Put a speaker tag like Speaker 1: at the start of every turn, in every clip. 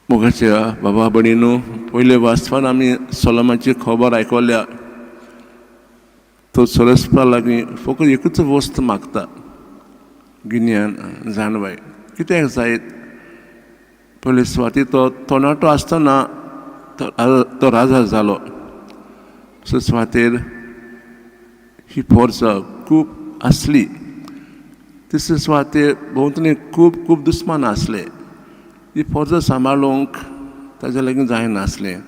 Speaker 1: मोगाच्या बाबा भणीनो, पयले वाचपान आमी सोलोमाची खबर आयकल्या. तो सोलसपा लागीं फकत एकूच वस्त मागता, गिन्यान जाणवाय. कित्याक जायत? पयले सुवाती तो तरणाटो आसतना तो राजा जालो. सुवातेर ही फॉर्स खूब आसली. तिसरे सुवातेर भोंवतणी खूब दुस्मान आसले. ही फॉर्स सांबाळूंक ताजे लागीं जायनासलें.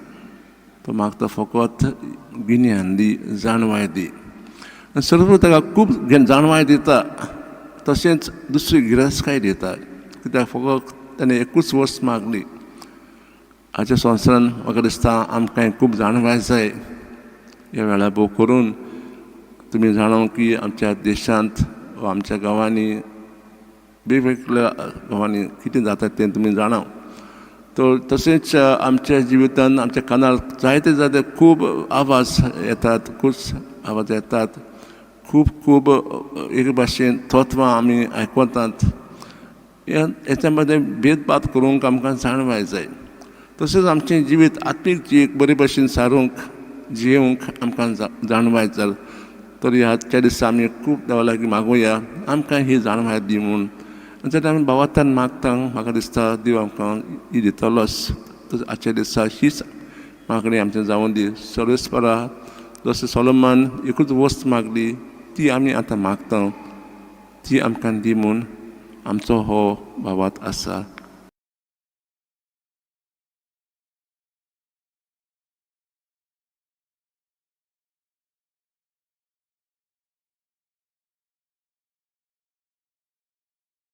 Speaker 1: तो मागता फकत गिन्यान दी, जाणवाय दी. सर्व ताका खूब जाणवाय दिता, तशेंच दुसरी गिरायस्काय दिता. कित्याक फकत ताणें एकूच वस्त मागली. हाच्या संवसारान म्हाका दिसता आमकां खूब जाणवाय जाय. ह्या वेळार भोव करून तुमी जाणो की आमच्या देशांत वा आमच्या गांवांनी वेगवेगळ्या गांवांनी कितें जाता तें तुमी जाणा. तो तशेंच आमच्या जिवितांत आमच्या कानार जायते खूब आवाज येतात, खूब आवाज येतात, खूब एक भाशेन तत्वां आमी आयकतात. हेच्या मध्ये भेदभाव करूंक आमकां जाणवाय जाय. तशेंच आमचें जिवीत आत्मीक एक बरे भाशेन सारूंक जियोंक आमकां जाणवाय जाय. तर ह्याच्या दिसा आमी खूब देवा लागीं मागुया आमकां ही जाणवाय दी म्हूण. जर आमी भावार्थान मागता म्हाका दिसता देव आमकां ही दितलोच. तर आजच्या दिसा हीच मागणी आमचें जावूं दी. सर्वेस्परा जसो सोलोमान एकूच वस्त मागली ती आमी आतां मागता, ती आमकां दी म्हूण आमचो हो भावार्थ आसा.